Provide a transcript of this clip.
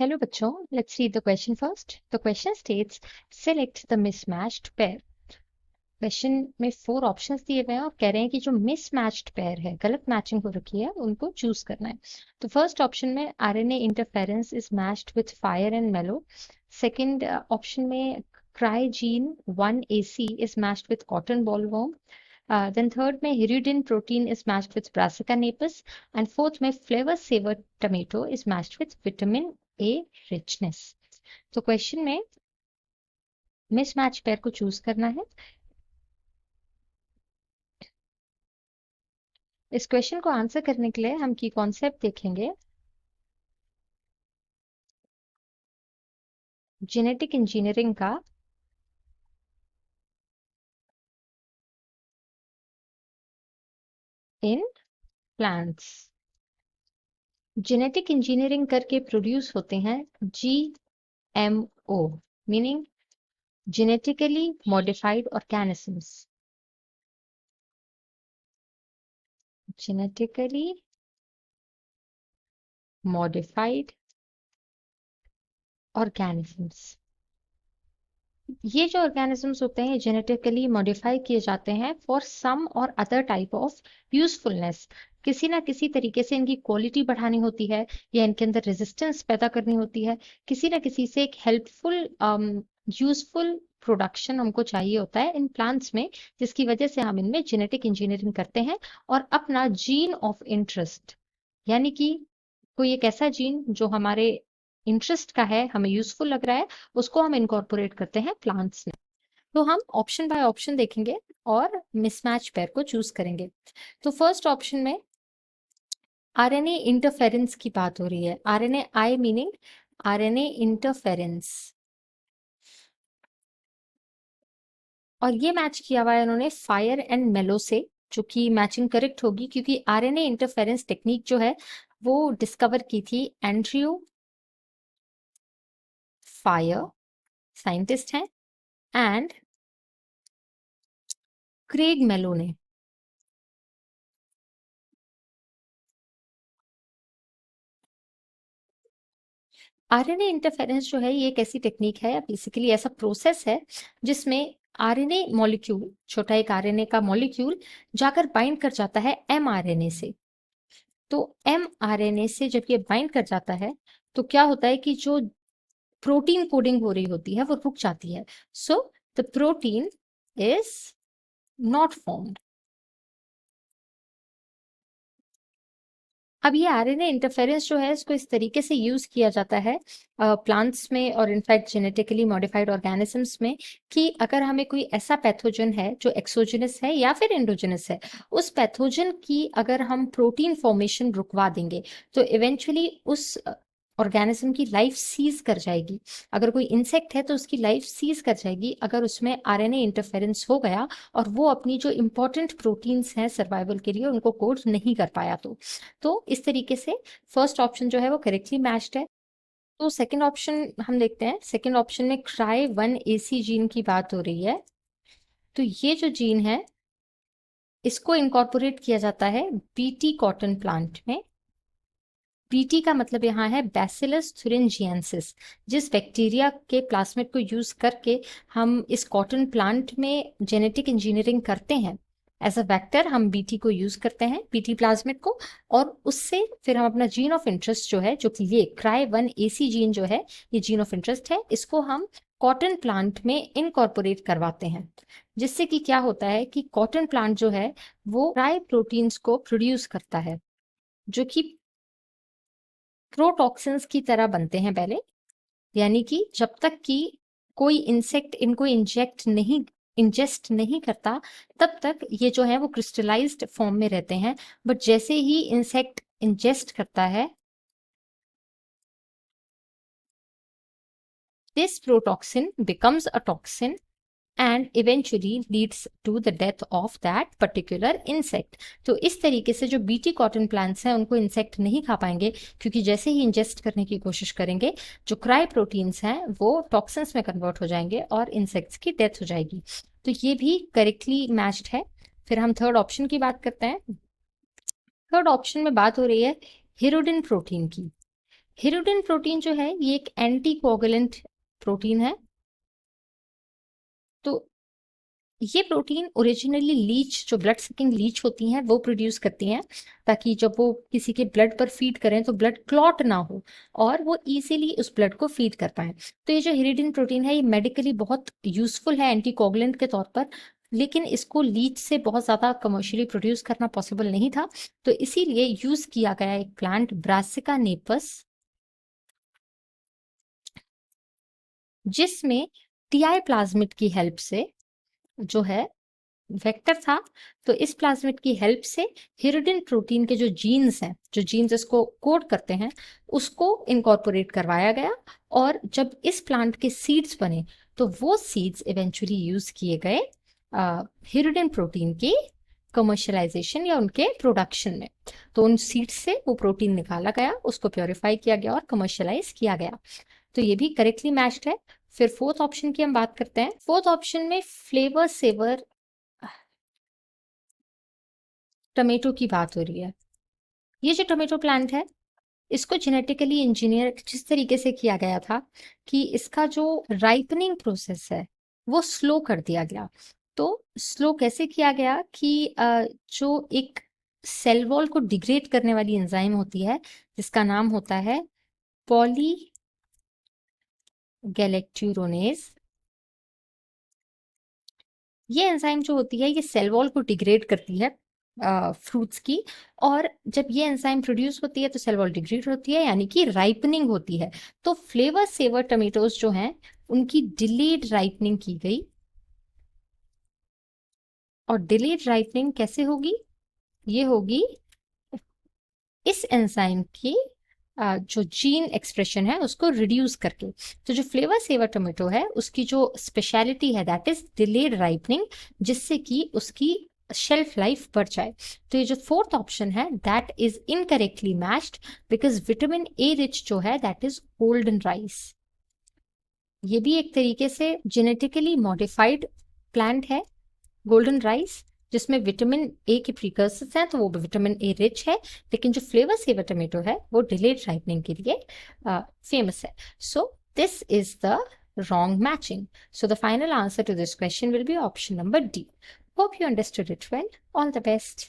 Hello बच्चों, let's read the question first. The question states, select the mismatched pair. Question में 4 options दिए हुए हैं और कह रहे हैं कि जो मिसमैच्ड पेयर है, गलत मैचिंग हो रखी है, उनको चूज करना है। तो फर्स्ट ऑप्शन में RNA interference is matched with fire and मेलो। सेकंड ऑप्शन में क्राइजीन 1AC is matched with cotton bollworm. Then third में hirudin protein is matched with Brassica napus, and fourth में flavor saver tomato is matched with vitamin A richness. तो question में mismatch pair को choose करना है। इस question को answer करने के लिए हम की कॉन्सेप्ट देखेंगे। जेनेटिक इंजीनियरिंग का इन प्लांट्स। जेनेटिक इंजीनियरिंग करके प्रोड्यूस होते हैं GMO, meaning genetically modified organisms. Genetically modified organisms. ये जो ऑर्गेनिजम्स होते हैं जेनेटिकली मॉडिफाई किए जाते हैं फॉर सम और अदर टाइप ऑफ यूजफुलनेस। किसी ना किसी तरीके से इनकी क्वालिटी बढ़ानी होती है या इनके अंदर रेजिस्टेंस पैदा करनी होती है। किसी ना किसी से एक हेल्पफुल यूजफुल प्रोडक्शन हमको चाहिए होता है इन प्लांट्स में, जिसकी वजह से हम इनमें जेनेटिक इंजीनियरिंग करते हैं और अपना जीन ऑफ इंटरेस्ट, यानी कि कोई एक ऐसा जीन जो हमारे इंटरेस्ट का है, हमें यूजफुल लग रहा है, उसको हम इनकॉर्पोरेट करते हैं प्लांट्स में। तो हम ऑप्शन बाय ऑप्शन देखेंगे और मिसमैच पेयर को चूज करेंगे। तो फर्स्ट ऑप्शन में आरएनए इंटरफेरेंस की बात हो रही है। आरएनए आई मीनिंग आरएनए इंटरफेरेंस, और ये मैच किया हुआ है उन्होंने फायर एंड मेलो से, जो कि मैचिंग करेक्ट होगी क्योंकि आरएनए इंटरफेरेंस टेक्निक जो है वो डिस्कवर की थी एंड्रयू फायर, साइंटिस्ट हैं, एंड क्रेग मेलो ने। आरएनए इंटरफेरेंस जो है ये एक ऐसी टेक्निक है, बेसिकली ऐसा प्रोसेस है जिसमें आरएनए मॉलिक्यूल, छोटा एक आरएनए का मॉलिक्यूल जाकर बाइंड कर जाता है एमआरएनए से। तो एमआरएनए से जब ये बाइंड कर जाता है तो क्या होता है कि जो प्रोटीन कोडिंग हो रही होती है वो रुक जाती है। So the protein is not formed. अब ये आरएनए इंटरफेरेंस जो है इसको इस तरीके से यूज किया जाता है प्लांट्स में और इनफैक्ट जेनेटिकली मॉडिफाइड ऑर्गेनिजम्स में, कि अगर हमें कोई ऐसा पैथोजन है जो एक्सोजेनस है या फिर एंडोजेनस है, उस पैथोजन की अगर हम प्रोटीन फॉर्मेशन रुकवा देंगे तो इवेंचुअली उस ऑर्गेनिज्म की लाइफ सीज कर जाएगी। अगर कोई इंसेक्ट है तो उसकी लाइफ सीज कर जाएगी अगर उसमें आरएनए इंटरफेरेंस हो गया और वो अपनी जो इंपॉर्टेंट प्रोटीन्स हैं सर्वाइवल के लिए उनको कोड नहीं कर पाया। तो इस तरीके से फर्स्ट ऑप्शन जो है वो करेक्टली मैच्ड है। तो सेकंड ऑप्शन हम देखते हैं। सेकंड ऑप्शन में Cry1AC जीन की बात हो रही है। तो ये जो जीन है इसको इनकॉर्पोरेट किया जाता है बीटी कॉटन प्लांट में। बीटी का मतलब यहाँ है बैसिलस thuringiensis। जिस बैक्टीरिया के प्लाज्मिड को यूज करके हम इस कॉटन प्लांट में जेनेटिक इंजीनियरिंग करते हैं, एज अ वेक्टर हम बीटी को यूज करते हैं, बीटी प्लाज्मिड को, और उससे फिर हम अपना जीन ऑफ इंटरेस्ट जो है, जो कि ये Cry1AC जीन जो है, ये जीन ऑफ इंटरेस्ट है, इसको हम कॉटन प्लांट में इनकॉर्पोरेट करवाते हैं। जिससे कि क्या होता है कि कॉटन प्लांट जो है वो क्राई प्रोटीन्स को प्रोड्यूस करता है, जो कि प्रोटॉक्सिन्स की तरह बनते हैं पहले। यानी कि जब तक कि कोई इंसेक्ट इनको इंजेस्ट नहीं करता तब तक ये जो है वो क्रिस्टलाइज्ड फॉर्म में रहते हैं। बट जैसे ही इंसेक्ट इंजेस्ट करता है, this protoxin becomes a toxin and eventually leads to the death of that particular insect। तो इस तरीके से जो बीटी कॉटन प्लांट्स हैं उनको इंसेक्ट नहीं खा पाएंगे, क्योंकि जैसे ही इंजेस्ट करने की कोशिश करेंगे जो क्राई प्रोटीन्स हैं वो टॉक्सिन्स में कन्वर्ट हो जाएंगे और इंसेक्ट्स की डेथ हो जाएगी। तो ये भी करेक्टली मैच्ड है। फिर हम थर्ड ऑप्शन की बात करते हैं। थर्ड ऑप्शन में बात हो रही है हिरुडिन प्रोटीन की। हिरुडिन प्रोटीन जो है ये एक एंटीकोगुलेंट प्रोटीन है। तो ये प्रोटीन ओरिजिनली लीच, जो ब्लड सकिंग लीच होती हैं वो प्रोड्यूस करती हैं, ताकि जब वो किसी के ब्लड पर फीड करें तो ब्लड क्लॉट ना हो और वो इजीली उस ब्लड को फीड कर पाए। तो ये जो हिरिडिन प्रोटीन है ये मेडिकली बहुत यूजफुल है एंटीकोगुलेंट के तौर पर, लेकिन इसको लीच से बहुत ज्यादा कमर्शियली प्रोड्यूस करना पॉसिबल नहीं था, तो इसीलिए यूज किया गया एक प्लांट ब्रासिका नेपस, जिसमें टीआई प्लाज्मिड की हेल्प से जो है वेक्टर था। तो इस प्लाज्मिड की हेल्प से हिरुडिन प्रोटीन के जो जीन्स हैं, जो जीन्स इसको कोड करते हैं, उसको इनकॉर्पोरेट करवाया गया। और जब इस प्लांट के सीड्स बने तो वो सीड्स इवेंचुअली यूज किए गए हिरुडिन प्रोटीन की कमर्शलाइजेशन या उनके प्रोडक्शन में। तो उन सीड्स से वो प्रोटीन निकाला गया, उसको प्योरीफाई किया गया और कमर्शलाइज किया गया। तो ये भी करेक्टली मैच्ड है। फिर फोर्थ ऑप्शन की हम बात करते हैं। फोर्थ ऑप्शन में फ्लेवर सेवर टमेटो की बात हो रही है। ये जो टमेटो प्लांट है इसको जेनेटिकली इंजीनियर जिस तरीके से किया गया था कि इसका जो राइपनिंग प्रोसेस है वो स्लो कर दिया गया। तो स्लो कैसे किया गया कि जो एक सेल वॉल को डिग्रेड करने वाली एंजाइम होती है जिसका नाम होता है पॉली गैलेक्ट्यूरोनेज, ये एंजाइम जो होती है ये सेल वॉल को डिग्रेड करती है फ्रूट्स की। और जब ये एंजाइम प्रोड्यूस होती है तो सेल वॉल डिग्रेड होती है, यानी कि राइपनिंग होती है। तो फ्लेवर सेवर टमेटोज जो हैं उनकी डिलेड राइपनिंग की गई। और डिलेड राइपनिंग कैसे होगी? ये होगी इस एंजाइम की जो जीन एक्सप्रेशन है उसको रिड्यूस करके। तो जो फ्लेवर सेवर टोमेटो है उसकी जो स्पेशलिटी है दैट इज डिलेड राइपनिंग, जिससे कि उसकी शेल्फ लाइफ बढ़ जाए। तो ये जो फोर्थ ऑप्शन है that is incorrectly matched, because vitamin A rich जो है दैट इज गोल्डन राइस। ये भी एक तरीके से जेनेटिकली मॉडिफाइड प्लांट है गोल्डन राइस, जिसमें विटामिन ए के प्रीकर्सर्स हैं, तो वो विटामिन ए रिच है। लेकिन जो फ्लेवर सेवर टमेटो है वो डिलेड राइपनिंग के लिए फेमस है। So this is the wrong matching. So the final answer to this question will be option number D. Hope you understood it well. All the best.